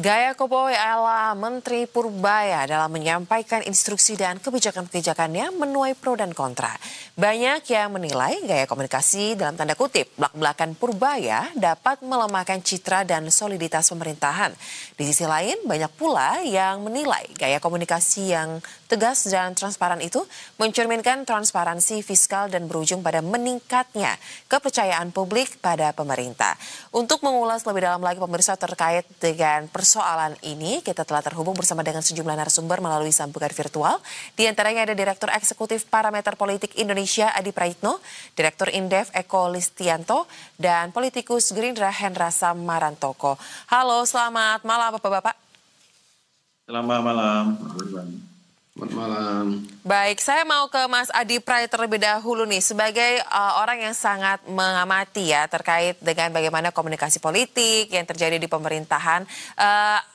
Gaya koboi ala Menteri Purbaya dalam menyampaikan instruksi dan kebijakan-kebijakannya menuai pro dan kontra. Banyak yang menilai gaya komunikasi dalam tanda kutip blak-blakan Purbaya dapat melemahkan citra dan soliditas pemerintahan. Di sisi lain, banyak pula yang menilai gaya komunikasi yang tegas dan transparan itu mencerminkan transparansi fiskal dan berujung pada meningkatnya kepercayaan publik pada pemerintah. Untuk mengulas lebih dalam lagi pemirsa terkait dengan persoalan ini, kita telah terhubung bersama dengan sejumlah narasumber melalui sambungan virtual. Di antaranya ada Direktur Eksekutif Parameter Politik Indonesia Adi Praitno, Direktur Indef Eko Listianto, dan politikus Gerindra Hendra Samarantoko. Halo, selamat malam Bapak-Bapak. Selamat malam. Selamat malam. Baik, saya mau ke Mas Adi Pray terlebih dahulu nih. Sebagai orang yang sangat mengamati ya terkait dengan bagaimana komunikasi politik yang terjadi di pemerintahan.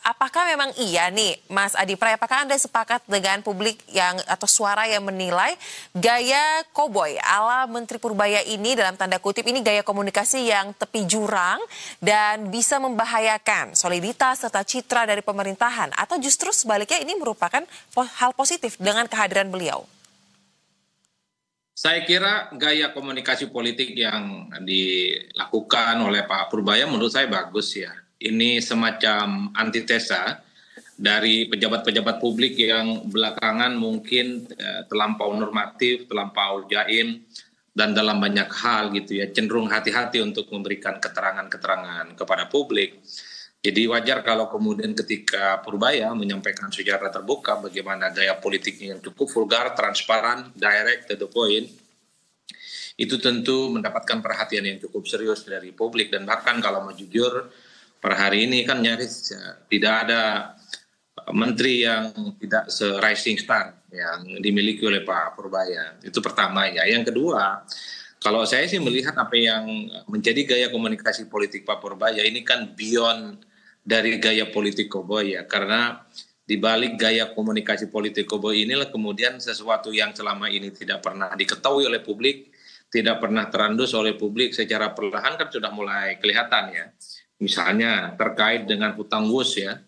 Apakah memang iya nih Mas Adi Pray, apakah Anda sepakat dengan publik yang atau suara yang menilai gaya koboi ala Menteri Purbaya ini dalam tanda kutip ini gaya komunikasi yang tepi jurang dan bisa membahayakan soliditas serta citra dari pemerintahan? Atau justru sebaliknya ini merupakan hal positif dengan kehadiran beliau? Saya kira gaya komunikasi politik yang dilakukan oleh Pak Purbaya menurut saya bagus ya. Ini semacam antitesa dari pejabat-pejabat publik yang belakangan mungkin terlampau normatif, terlampau jaim, dan dalam banyak hal gitu ya, cenderung hati-hati untuk memberikan keterangan-keterangan kepada publik. Jadi wajar kalau kemudian ketika Purbaya menyampaikan secara terbuka bagaimana gaya politiknya yang cukup vulgar, transparan, direct to the point, itu tentu mendapatkan perhatian yang cukup serius dari publik. Dan bahkan kalau mau jujur, per hari ini kan nyaris tidak ada menteri yang tidak se-rising star yang dimiliki oleh Pak Purbaya. Itu pertama ya. Yang kedua, kalau saya sih melihat apa yang menjadi gaya komunikasi politik Pak Purbaya ini kan beyond dari gaya politik koboi ya, karena di balik gaya komunikasi politik koboi inilah kemudian sesuatu yang selama ini tidak pernah diketahui oleh publik, tidak pernah terandus oleh publik secara perlahan kan sudah mulai kelihatan ya. Misalnya terkait dengan hutang WUS ya,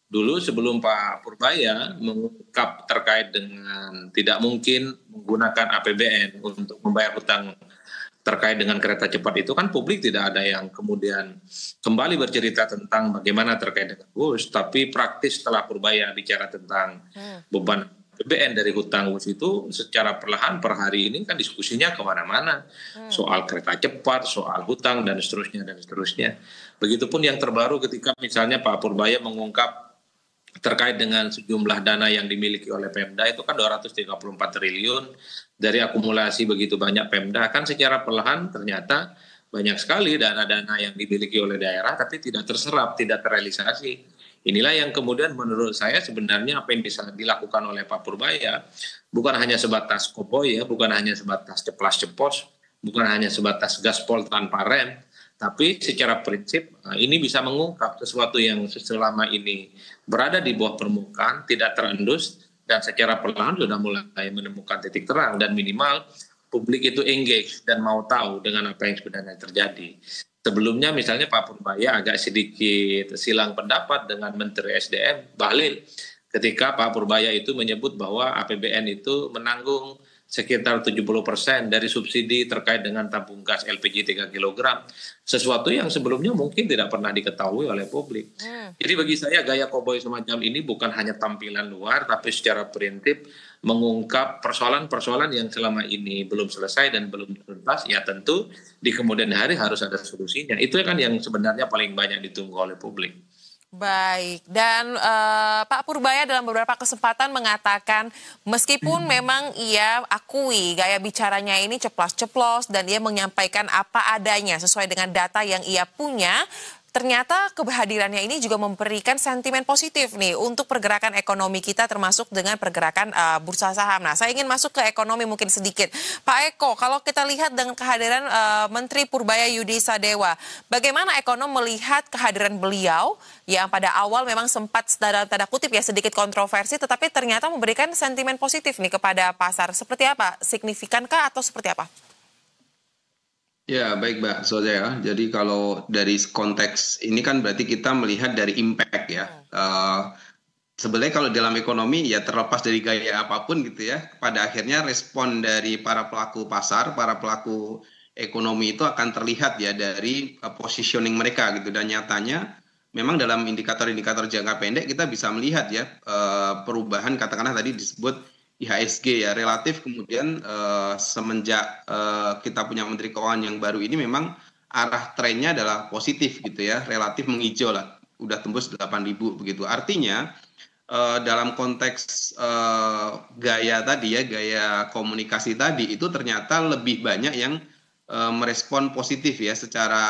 dulu sebelum Pak Purbaya mengungkap terkait dengan tidak mungkin menggunakan APBN untuk membayar hutang terkait dengan kereta cepat itu kan publik tidak ada yang kemudian kembali bercerita tentang bagaimana terkait dengan WUS, tapi praktis setelah Purbaya bicara tentang beban APBN dari hutang WUS itu secara perlahan per hari ini kan diskusinya kemana-mana, soal kereta cepat, soal hutang dan seterusnya dan seterusnya. Begitupun yang terbaru ketika misalnya Pak Purbaya mengungkap terkait dengan sejumlah dana yang dimiliki oleh Pemda itu kan 234 triliun dari akumulasi begitu banyak Pemda, kan secara perlahan ternyata banyak sekali dana-dana yang dimiliki oleh daerah tapi tidak terserap, tidak terrealisasi. Inilah yang kemudian menurut saya sebenarnya apa yang bisa dilakukan oleh Pak Purbaya bukan hanya sebatas koboi ya, bukan hanya sebatas ceplas-ceplos, bukan hanya sebatas gaspol tanpa rem, tapi secara prinsip ini bisa mengungkap sesuatu yang selama ini berada di bawah permukaan, tidak terendus, dan secara perlahan sudah mulai menemukan titik terang, dan minimal publik itu engage dan mau tahu dengan apa yang sebenarnya terjadi. Sebelumnya misalnya Pak Purbaya agak sedikit silang pendapat dengan Menteri SDM, Bahlil, ketika Pak Purbaya itu menyebut bahwa APBN itu menanggung sekitar 70% dari subsidi terkait dengan tabung gas LPG 3 kg. Sesuatu yang sebelumnya mungkin tidak pernah diketahui oleh publik. Jadi bagi saya gaya koboi semacam ini bukan hanya tampilan luar, tapi secara prinsip mengungkap persoalan-persoalan yang selama ini belum selesai dan belum tuntas, ya tentu di kemudian hari harus ada solusinya. Itu kan yang sebenarnya paling banyak ditunggu oleh publik. Baik, dan Pak Purbaya dalam beberapa kesempatan mengatakan meskipun memang ia akui gaya bicaranya ini ceplas-ceplos dan ia menyampaikan apa adanya sesuai dengan data yang ia punya, ternyata kehadirannya ini juga memberikan sentimen positif nih untuk pergerakan ekonomi kita termasuk dengan pergerakan bursa saham. Nah, saya ingin masuk ke ekonomi mungkin sedikit. Pak Eko, kalau kita lihat dengan kehadiran Menteri Purbaya Yudi Sadewa, bagaimana ekonom melihat kehadiran beliau yang pada awal memang sempat tanda kutip ya sedikit kontroversi, tetapi ternyata memberikan sentimen positif nih kepada pasar. Seperti apa? Signifikankah atau seperti apa? Ya, baik Mbak Soza ya. Jadi kalau dari konteks ini kan berarti kita melihat dari impact ya. Sebenarnya kalau dalam ekonomi ya terlepas dari gaya apapun gitu ya, pada akhirnya respon dari para pelaku pasar, para pelaku ekonomi itu akan terlihat ya dari positioning mereka gitu. Dan nyatanya memang dalam indikator-indikator jangka pendek kita bisa melihat ya perubahan katakanlah tadi disebut IHSG ya relatif kemudian semenjak kita punya Menteri Keuangan yang baru ini memang arah trennya adalah positif gitu ya, relatif menghijau lah, udah tembus 8.000 begitu. Artinya dalam konteks gaya tadi ya, gaya komunikasi tadi itu ternyata lebih banyak yang merespon positif ya secara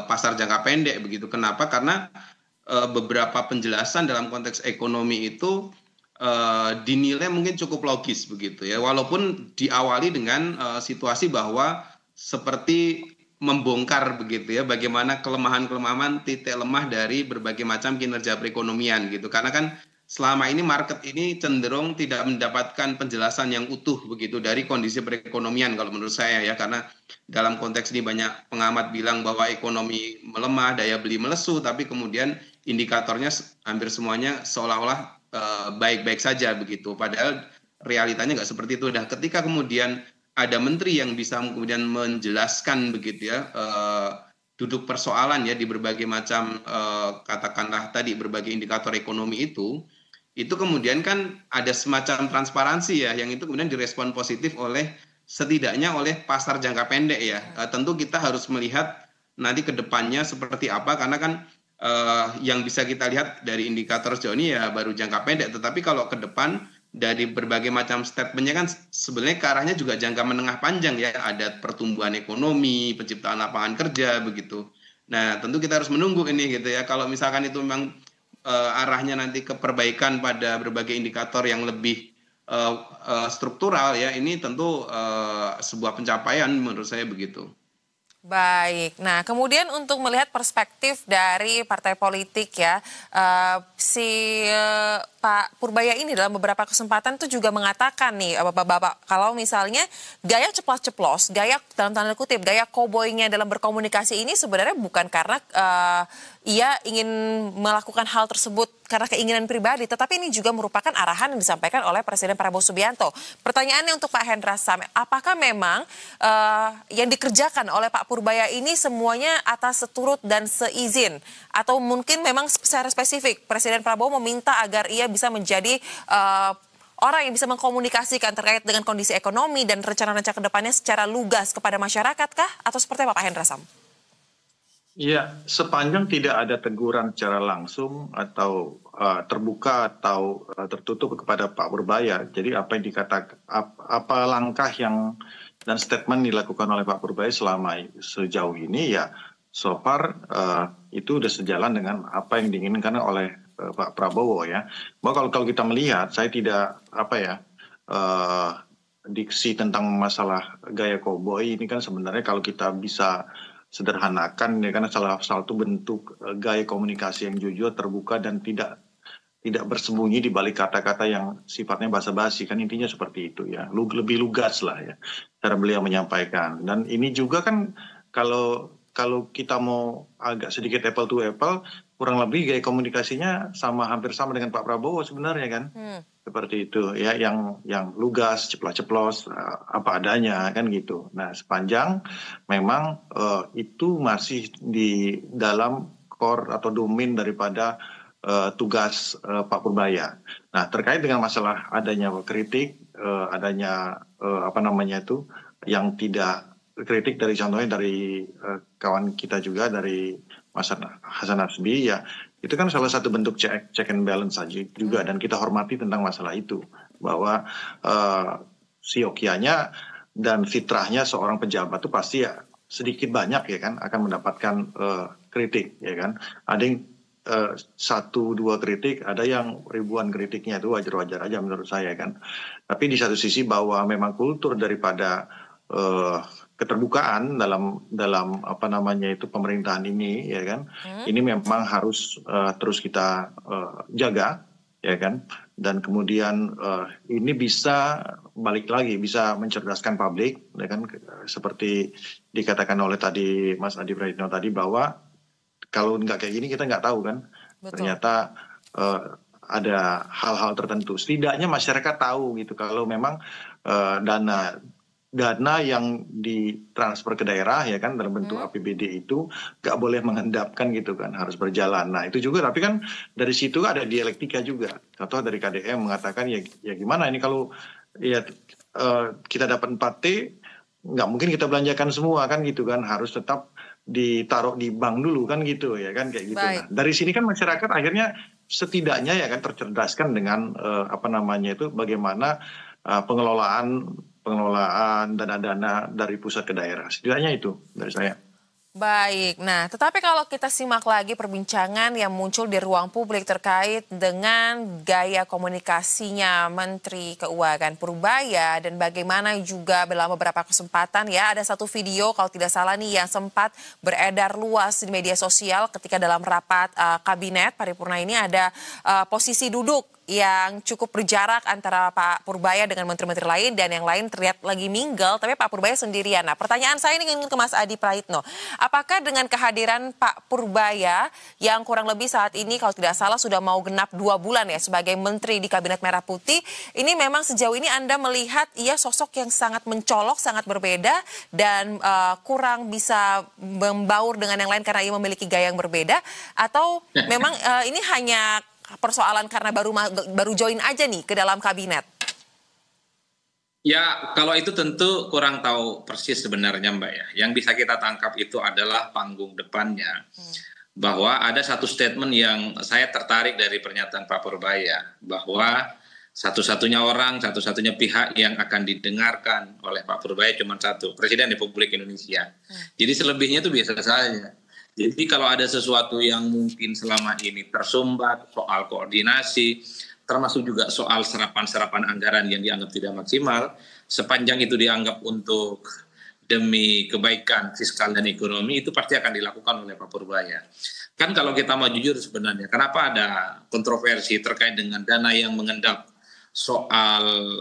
pasar jangka pendek begitu. Kenapa? Karena beberapa penjelasan dalam konteks ekonomi itu dinilai mungkin cukup logis begitu ya. Walaupun diawali dengan situasi bahwa seperti membongkar begitu ya bagaimana kelemahan-kelemahan titik lemah dari berbagai macam kinerja perekonomian gitu. Karena kan selama ini market ini cenderung tidak mendapatkan penjelasan yang utuh begitu dari kondisi perekonomian kalau menurut saya ya, karena dalam konteks ini banyak pengamat bilang bahwa ekonomi melemah, daya beli melesu, tapi kemudian indikatornya hampir semuanya seolah-olah baik-baik saja begitu, padahal realitanya nggak seperti itu. Nah, ketika kemudian ada menteri yang bisa kemudian menjelaskan begitu ya duduk persoalan ya di berbagai macam katakanlah tadi berbagai indikator ekonomi itu kemudian kan ada semacam transparansi ya yang itu kemudian direspon positif oleh setidaknya oleh pasar jangka pendek ya. Tentu kita harus melihat nanti ke depannya seperti apa karena kan yang bisa kita lihat dari indikator sejauh ini ya baru jangka pendek, tetapi kalau ke depan dari berbagai macam statementnya kan sebenarnya ke arahnya juga jangka menengah panjang ya, ada pertumbuhan ekonomi, penciptaan lapangan kerja begitu. Nah tentu kita harus menunggu ini gitu ya, kalau misalkan itu memang arahnya nanti ke perbaikan pada berbagai indikator yang lebih struktural ya, ini tentu sebuah pencapaian menurut saya begitu. Baik, nah kemudian untuk melihat perspektif dari partai politik ya, Pak Purbaya ini dalam beberapa kesempatan itu juga mengatakan nih Bapak-bapak, kalau misalnya gaya ceplas-ceplos, gaya dalam tanda kutip, gaya koboynya dalam berkomunikasi ini sebenarnya bukan karena ia ingin melakukan hal tersebut karena keinginan pribadi, tetapi ini juga merupakan arahan yang disampaikan oleh Presiden Prabowo Subianto. Pertanyaannya untuk Pak Hendra Sam, apakah memang yang dikerjakan oleh Pak Purbaya ini semuanya atas seturut dan seizin? Atau mungkin memang secara spesifik Presiden Prabowo meminta agar ia bisa menjadi orang yang bisa mengkomunikasikan terkait dengan kondisi ekonomi dan rencana-rencana ke depannya secara lugas kepada masyarakat kah? Atau seperti apa Pak Hendra Sam? Ya, sepanjang tidak ada teguran secara langsung atau terbuka atau tertutup kepada Pak Purbaya. Jadi apa yang dikatakan, apa langkah yang dan statement dilakukan oleh Pak Purbaya selama sejauh ini ya, so far itu sudah sejalan dengan apa yang diinginkan oleh Pak Prabowo ya. Bahwa kalau kita melihat, saya tidak diksi tentang masalah gaya koboi ini kan sebenarnya kalau kita bisa sederhanakan ya, karena salah satu bentuk gaya komunikasi yang jujur, terbuka dan tidak bersembunyi di balik kata-kata yang sifatnya basa-basi, kan intinya seperti itu ya, lebih lugas lah ya cara beliau menyampaikan. Dan ini juga kan kalau kita mau agak sedikit apple to apple, kurang lebih gaya komunikasinya hampir sama dengan Pak Prabowo sebenarnya kan. Seperti itu ya, yang lugas, ceplas-ceplos, apa adanya kan gitu. Nah, sepanjang memang itu masih di dalam core atau domain daripada tugas Pak Purbaya. Nah, terkait dengan masalah adanya kritik, adanya yang tidak kritik dari contohnya dari kawan kita juga dari Mas Hasan Nasbi ya, itu kan salah satu bentuk check and balance saja juga, dan kita hormati tentang masalah itu, bahwa siokianya dan fitrahnya seorang pejabat itu pasti ya sedikit banyak ya kan akan mendapatkan kritik ya kan. Ada yang 1-2 kritik, ada yang ribuan kritiknya, itu wajar-wajar aja menurut saya kan. Tapi di satu sisi bahwa memang kultur daripada keterbukaan dalam pemerintahan ini ya kan, ini memang harus terus kita jaga ya kan. dan kemudian ini bisa balik lagi bisa mencerdaskan publik, ya kan, seperti dikatakan oleh tadi Mas Adi Praitno tadi bahwa kalau nggak kayak gini kita nggak tahu kan. Betul. Ternyata ada hal-hal tertentu. Setidaknya masyarakat tahu gitu kalau memang dana yang ditransfer ke daerah ya kan dalam bentuk APBD itu nggak boleh mengendapkan gitu kan, harus berjalan. Nah itu juga, tapi kan dari situ ada dialektika juga. Contoh dari KDM mengatakan ya gimana ini kalau ya kita dapat 4T, nggak mungkin kita belanjakan semua kan gitu kan, harus tetap ditaruh di bank dulu kan gitu ya kan, kayak gitu. Nah, dari sini kan masyarakat akhirnya setidaknya ya kan tercerdaskan dengan bagaimana pengelolaan dana-dana dari pusat ke daerah. Setidaknya itu dari saya. Baik, nah tetapi kalau kita simak lagi perbincangan yang muncul di ruang publik terkait dengan gaya komunikasinya Menteri Keuangan Purbaya dan bagaimana juga dalam beberapa kesempatan ya ada satu video kalau tidak salah nih yang sempat beredar luas di media sosial ketika dalam rapat kabinet paripurna ini ada posisi duduk yang cukup berjarak antara Pak Purbaya dengan menteri-menteri lain dan yang lain terlihat lagi mingle, tapi Pak Purbaya sendirian. Nah, pertanyaan saya ini ingin ke Mas Adi Praitno. Apakah dengan kehadiran Pak Purbaya yang kurang lebih saat ini kalau tidak salah sudah mau genap 2 bulan ya sebagai menteri di Kabinet Merah Putih, ini memang sejauh ini Anda melihat ia sosok yang sangat mencolok, sangat berbeda dan kurang bisa membaur dengan yang lain karena ia memiliki gaya yang berbeda, atau memang ini hanya persoalan karena baru join aja nih ke dalam kabinet? Ya, kalau itu tentu kurang tahu persis sebenarnya Mbak ya. Yang bisa kita tangkap itu adalah panggung depannya. Bahwa ada satu statement yang saya tertarik dari pernyataan Pak Purbaya. Bahwa satu-satunya orang, satu-satunya pihak yang akan didengarkan oleh Pak Purbaya cuma satu, Presiden Republik Indonesia. Jadi selebihnya itu biasa saja. Jadi kalau ada sesuatu yang mungkin selama ini tersumbat, soal koordinasi, termasuk juga soal serapan-serapan anggaran yang dianggap tidak maksimal, sepanjang itu dianggap untuk demi kebaikan fiskal dan ekonomi, itu pasti akan dilakukan oleh Pak Purbaya. Kan kalau kita mau jujur sebenarnya, kenapa ada kontroversi terkait dengan dana yang mengendap soal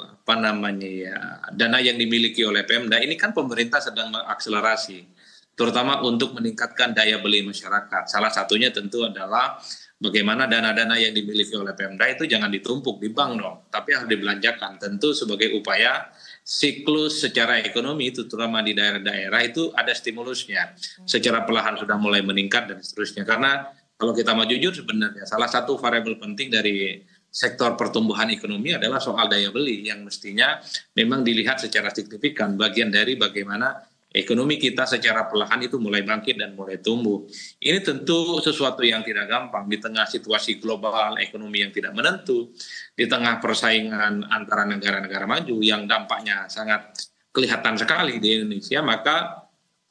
dana yang dimiliki oleh Pemda, ini kan pemerintah sedang mengakselerasi, terutama untuk meningkatkan daya beli masyarakat. Salah satunya tentu adalah bagaimana dana-dana yang dimiliki oleh Pemda itu jangan ditumpuk di bank dong, tapi harus dibelanjakan. Tentu sebagai upaya siklus secara ekonomi itu terutama di daerah-daerah itu ada stimulusnya. Secara perlahan sudah mulai meningkat dan seterusnya. Karena kalau kita mau jujur sebenarnya salah satu variabel penting dari sektor pertumbuhan ekonomi adalah soal daya beli yang mestinya memang dilihat secara signifikan bagian dari bagaimana ekonomi kita secara perlahan itu mulai bangkit dan mulai tumbuh. Ini tentu sesuatu yang tidak gampang di tengah situasi global ekonomi yang tidak menentu, di tengah persaingan antara negara-negara maju yang dampaknya sangat kelihatan sekali di Indonesia, maka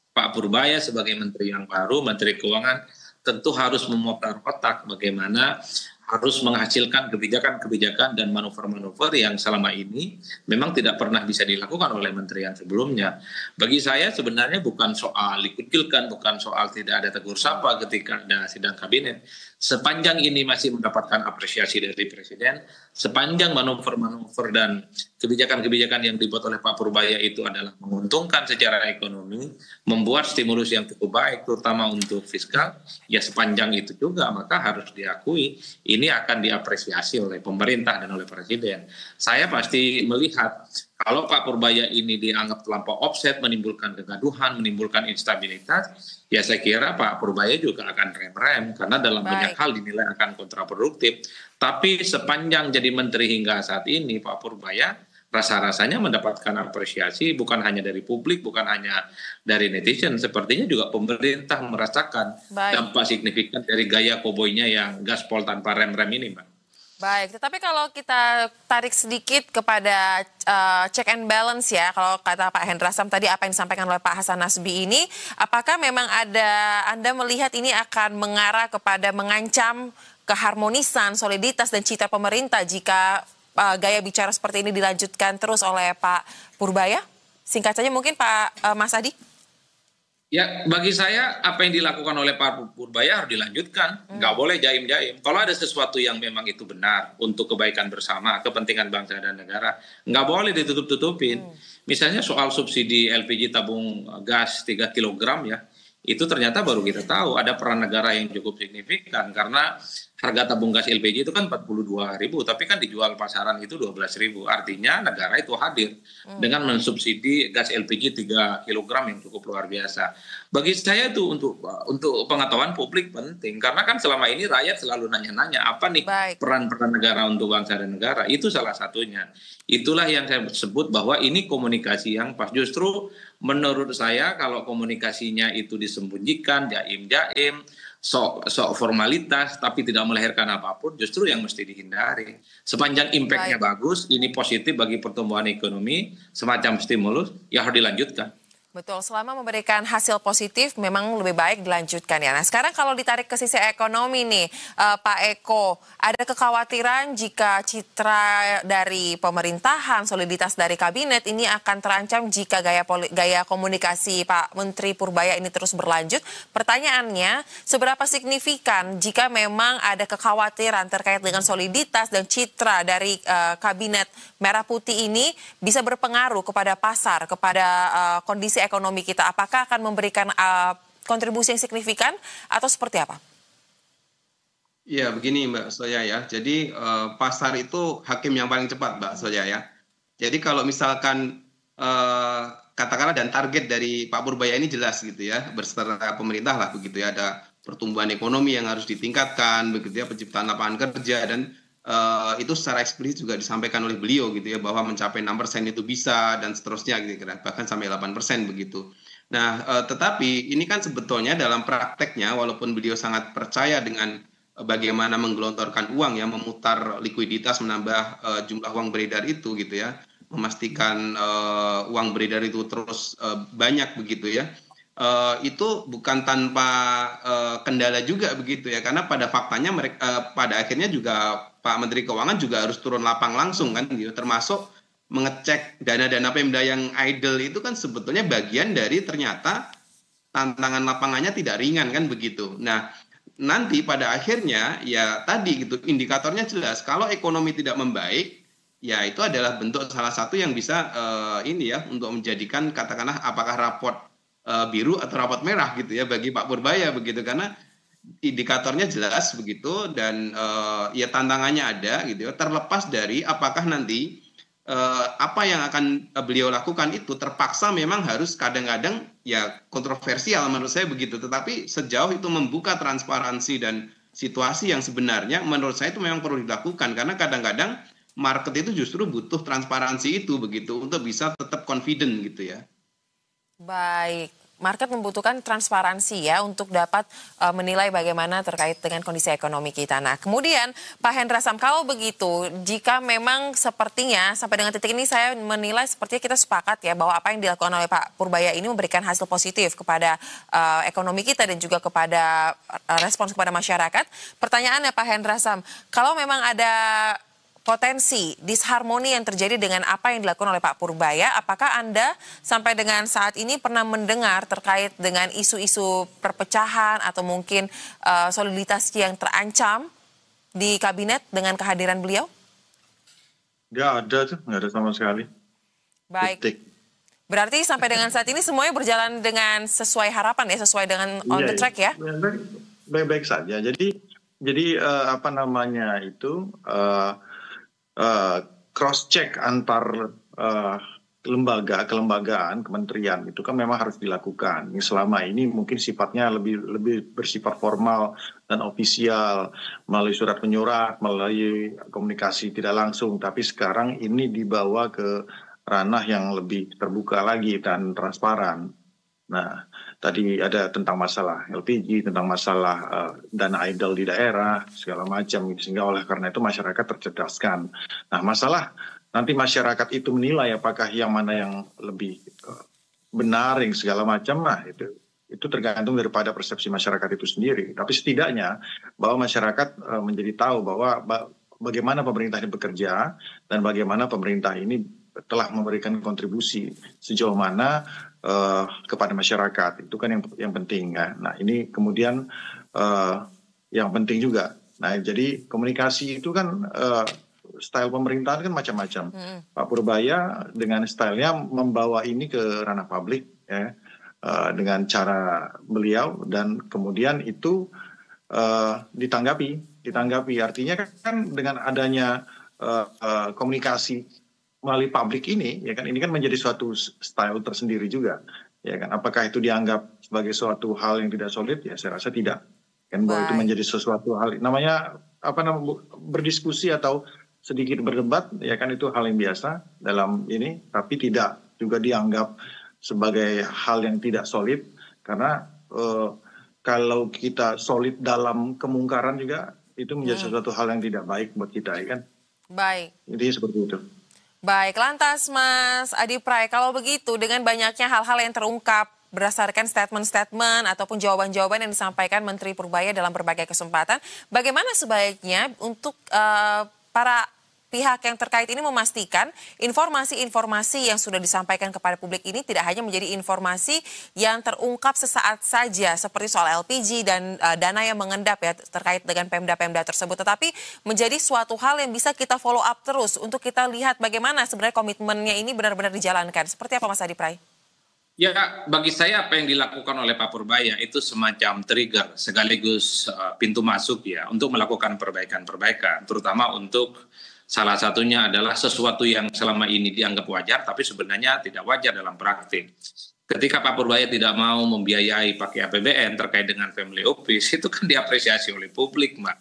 Pak Purbaya sebagai menteri yang baru, Menteri Keuangan, tentu harus memutar otak bagaimana harus menghasilkan kebijakan-kebijakan dan manuver-manuver yang selama ini memang tidak pernah bisa dilakukan oleh menteri yang sebelumnya. Bagi saya sebenarnya bukan soal dikucilkan, bukan soal tidak ada tegur sapa ketika ada sidang kabinet. Sepanjang ini masih mendapatkan apresiasi dari Presiden, sepanjang manuver-manuver dan kebijakan-kebijakan yang dibuat oleh Pak Purbaya itu adalah menguntungkan secara ekonomi, membuat stimulus yang cukup baik, terutama untuk fiskal, ya sepanjang itu juga maka harus diakui ini akan diapresiasi oleh pemerintah dan oleh Presiden. Saya pasti melihat kalau Pak Purbaya ini dianggap terlampau offset, menimbulkan kegaduhan, menimbulkan instabilitas, ya saya kira Pak Purbaya juga akan rem-rem karena dalam banyak hal dinilai akan kontraproduktif. Tapi sepanjang jadi menteri hingga saat ini Pak Purbaya rasa-rasanya mendapatkan apresiasi bukan hanya dari publik, bukan hanya dari netizen. Sepertinya juga pemerintah merasakan dampak signifikan dari gaya koboynya yang gaspol tanpa rem-rem ini, Mbak. Baik, tetapi kalau kita tarik sedikit kepada check and balance ya, kalau kata Pak Hendra Sam tadi apa yang disampaikan oleh Pak Hasan Nasbi ini, apakah memang Anda melihat ini akan mengarah kepada mengancam keharmonisan, soliditas dan citra pemerintah jika gaya bicara seperti ini dilanjutkan terus oleh Pak Purbaya? Singkat saja mungkin Pak Mas Adi. Ya, bagi saya apa yang dilakukan oleh Pak Purbaya harus dilanjutkan. Nggak boleh jaim-jaim. Kalau ada sesuatu yang memang itu benar untuk kebaikan bersama, kepentingan bangsa dan negara, nggak boleh ditutup-tutupin. Misalnya soal subsidi LPG tabung gas 3 kilogram ya, itu ternyata baru kita tahu ada peran negara yang cukup signifikan karena harga tabung gas LPG itu kan 42.000, tapi kan dijual pasaran itu 12.000. Artinya negara itu hadir dengan mensubsidi gas LPG 3 kilogram yang cukup luar biasa. Bagi saya itu untuk pengetahuan publik penting karena kan selama ini rakyat selalu nanya-nanya apa nih Baik. peran-peran negara untuk bangsa dan negara. Itu salah satunya. Itulah yang saya sebut bahwa ini komunikasi yang pas. Justru menurut saya kalau komunikasinya itu disembunyikan, jaim-jaim, sok formalitas tapi tidak melahirkan apapun, justru yang mesti dihindari. Sepanjang impact-nya bagus, ini positif bagi pertumbuhan ekonomi, semacam stimulus, ya harus dilanjutkan. Betul, selama memberikan hasil positif memang lebih baik dilanjutkan ya. Nah sekarang kalau ditarik ke sisi ekonomi nih Pak Eko, ada kekhawatiran jika citra dari pemerintahan, soliditas dari kabinet ini akan terancam jika gaya komunikasi Pak Menteri Purbaya ini terus berlanjut. Pertanyaannya, seberapa signifikan jika memang ada kekhawatiran terkait dengan soliditas dan citra dari kabinet Merah Putih ini bisa berpengaruh kepada pasar, kepada kondisi ekonomi kita, apakah akan memberikan kontribusi yang signifikan atau seperti apa? Ya, begini Mbak Soya ya. Jadi pasar itu hakim yang paling cepat Mbak Soya ya. Jadi kalau misalkan katakanlah dan target dari Pak Purbaya ini jelas gitu ya, berserta pemerintah lah begitu ya, ada pertumbuhan ekonomi yang harus ditingkatkan begitu ya, penciptaan lapangan kerja dan itu secara eksplisit juga disampaikan oleh beliau gitu ya bahwa mencapai 6% itu bisa dan seterusnya gitu bahkan sampai 8% begitu. Nah, tetapi ini kan sebetulnya dalam prakteknya walaupun beliau sangat percaya dengan bagaimana menggelontorkan uang ya, memutar likuiditas, menambah jumlah uang beredar itu gitu ya, memastikan uang beredar itu terus banyak begitu ya. Itu bukan tanpa kendala juga begitu ya, karena pada faktanya mereka pada akhirnya juga Pak Menteri Keuangan juga harus turun lapang langsung kan gitu, termasuk mengecek dana-dana Pemda yang idle itu kan sebetulnya bagian dari ternyata tantangan lapangannya tidak ringan kan begitu. Nah, nanti pada akhirnya ya tadi gitu indikatornya jelas, kalau ekonomi tidak membaik ya itu adalah bentuk salah satu yang bisa ini ya untuk menjadikan katakanlah apakah raport biru atau rapot merah gitu ya bagi Pak Purbaya begitu, karena indikatornya jelas begitu dan ya tantangannya ada gitu ya, terlepas dari apakah nanti apa yang akan beliau lakukan itu terpaksa memang harus kadang-kadang ya kontroversial menurut saya begitu, tetapi sejauh itu membuka transparansi dan situasi yang sebenarnya menurut saya itu memang perlu dilakukan karena kadang-kadang market itu justru butuh transparansi itu begitu untuk bisa tetap confident gitu ya. Baik, market membutuhkan transparansi ya untuk dapat menilai bagaimana terkait dengan kondisi ekonomi kita. Nah, kemudian Pak Hendra Sam, kalau begitu, jika memang sepertinya sampai dengan titik ini saya menilai sepertinya kita sepakat ya bahwa apa yang dilakukan oleh Pak Purbaya ini memberikan hasil positif kepada ekonomi kita dan juga kepada respons kepada masyarakat. Pertanyaannya Pak Hendra Sam, kalau memang ada potensi disharmoni yang terjadi dengan apa yang dilakukan oleh Pak Purbaya, apakah Anda sampai dengan saat ini pernah mendengar terkait dengan isu-isu perpecahan atau mungkin soliditas yang terancam di kabinet dengan kehadiran beliau? Nggak ada tuh, nggak ada sama sekali. Baik. Titik. Berarti sampai dengan saat ini semuanya berjalan dengan sesuai harapan ya, sesuai dengan on the track ya? Baik-baik saja. Jadi apa namanya itu cross check antar kelembagaan, kementerian itu kan memang harus dilakukan. Selama ini mungkin sifatnya lebih bersifat formal dan ofisial melalui surat menyurat, melalui komunikasi tidak langsung. Tapi sekarang ini dibawa ke ranah yang lebih terbuka lagi dan transparan. Nah, tadi ada tentang masalah LPG, tentang masalah dana idle di daerah, segala macam. Sehingga oleh karena itu masyarakat tercerdaskan. Nah, masalah nanti masyarakat itu menilai apakah yang mana yang lebih benar, yang segala macam. Nah, itu tergantung daripada persepsi masyarakat itu sendiri. Tapi setidaknya bahwa masyarakat menjadi tahu bahwa bagaimana pemerintah ini bekerja dan bagaimana pemerintah ini telah memberikan kontribusi sejauh mana kepada masyarakat. Itu kan yang penting ya. Nah ini kemudian yang penting juga. Nah jadi komunikasi itu kan style pemerintahan kan macam-macam. Pak Purbaya dengan stylenya membawa ini ke ranah publik ya, dengan cara beliau, dan kemudian itu ditanggapi. Artinya kan dengan adanya komunikasi melalui publik ini, ya kan, ini kan menjadi suatu style tersendiri juga, ya kan. Apakah itu dianggap sebagai suatu hal yang tidak solid? Ya saya rasa tidak. Kan bahwa itu menjadi sesuatu hal, namanya berdiskusi atau sedikit berdebat, ya kan, itu hal yang biasa dalam ini, tapi tidak juga dianggap sebagai hal yang tidak solid, karena kalau kita solid dalam kemungkaran juga itu menjadi sesuatu hal yang tidak baik buat kita, ya kan. Baik. Jadi seperti itu. Baik, lantas Mas Adi Pray, kalau begitu dengan banyaknya hal-hal yang terungkap berdasarkan statement-statement ataupun jawaban-jawaban yang disampaikan Menteri Purbaya dalam berbagai kesempatan, bagaimana sebaiknya untuk para pihak yang terkait ini memastikan informasi-informasi yang sudah disampaikan kepada publik ini tidak hanya menjadi informasi yang terungkap sesaat saja seperti soal LPG dan dana yang mengendap ya terkait dengan Pemda-Pemda tersebut, tetapi menjadi suatu hal yang bisa kita follow up terus untuk kita lihat bagaimana sebenarnya komitmennya ini benar-benar dijalankan. Seperti apa Mas Adi Pray? Ya, bagi saya apa yang dilakukan oleh Pak Purbaya itu semacam trigger sekaligus pintu masuk ya untuk melakukan perbaikan-perbaikan, terutama untuk salah satunya adalah sesuatu yang selama ini dianggap wajar, tapi sebenarnya tidak wajar dalam praktik. Ketika Pak Purbaya tidak mau membiayai pakai APBN terkait dengan family office, itu kan diapresiasi oleh publik, Mbak.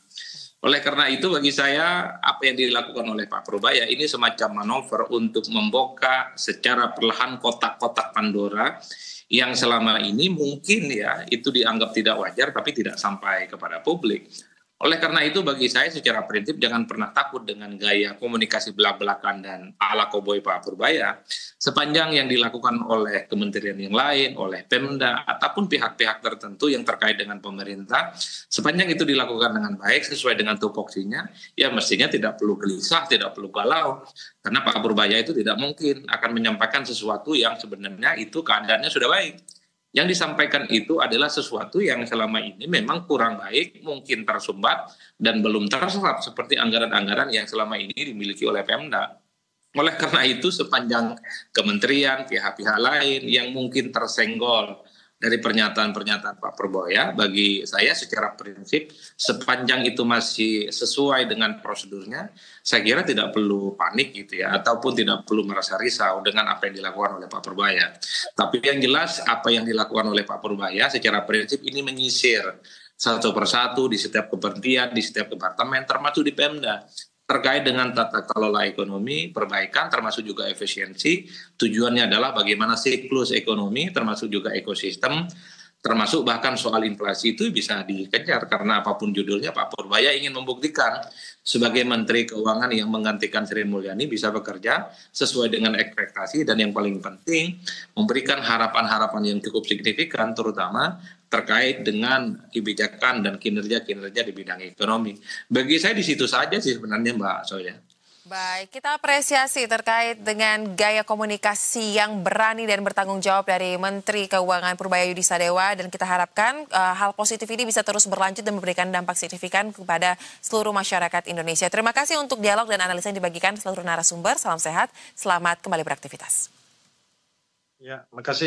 Oleh karena itu bagi saya apa yang dilakukan oleh Pak Purbaya ini semacam manuver untuk membuka secara perlahan kotak-kotak Pandora yang selama ini mungkin ya itu dianggap tidak wajar tapi tidak sampai kepada publik. Oleh karena itu bagi saya secara prinsip jangan pernah takut dengan gaya komunikasi belak-belakan dan ala koboi Pak Purbaya. Sepanjang yang dilakukan oleh kementerian yang lain, oleh Pemda, ataupun pihak-pihak tertentu yang terkait dengan pemerintah, sepanjang itu dilakukan dengan baik sesuai dengan tupoksinya, ya mestinya tidak perlu gelisah, tidak perlu galau. Karena Pak Purbaya itu tidak mungkin akan menyampaikan sesuatu yang sebenarnya itu keadaannya sudah baik. Yang disampaikan itu adalah sesuatu yang selama ini memang kurang baik, mungkin tersumbat, dan belum terserap seperti anggaran-anggaran yang selama ini dimiliki oleh Pemda. Oleh karena itu sepanjang kementerian, pihak-pihak lain yang mungkin tersenggol dari pernyataan-pernyataan Pak Purbaya, bagi saya secara prinsip sepanjang itu masih sesuai dengan prosedurnya, saya kira tidak perlu panik gitu ya, ataupun tidak perlu merasa risau dengan apa yang dilakukan oleh Pak Purbaya. Tapi yang jelas apa yang dilakukan oleh Pak Purbaya secara prinsip ini menyisir satu persatu di setiap kementerian, di setiap departemen, termasuk di Pemda. Terkait dengan tata kelola ekonomi, perbaikan termasuk juga efisiensi, tujuannya adalah bagaimana siklus ekonomi termasuk juga ekosistem, termasuk bahkan soal inflasi itu bisa dikejar, karena apapun judulnya Pak Purbaya ingin membuktikan sebagai Menteri Keuangan yang menggantikan Sri Mulyani bisa bekerja sesuai dengan ekspektasi, dan yang paling penting memberikan harapan-harapan yang cukup signifikan terutama terkait dengan kebijakan dan kinerja-kinerja di bidang ekonomi. Bagi saya di situ saja sih sebenarnya Mbak Soya. Baik, kita apresiasi terkait dengan gaya komunikasi yang berani dan bertanggung jawab dari Menteri Keuangan Purbaya Yudisadewa, dan kita harapkan hal positif ini bisa terus berlanjut dan memberikan dampak signifikan kepada seluruh masyarakat Indonesia. Terima kasih untuk dialog dan analisa yang dibagikan seluruh narasumber. Salam sehat, selamat kembali beraktivitas. Ya, makasih.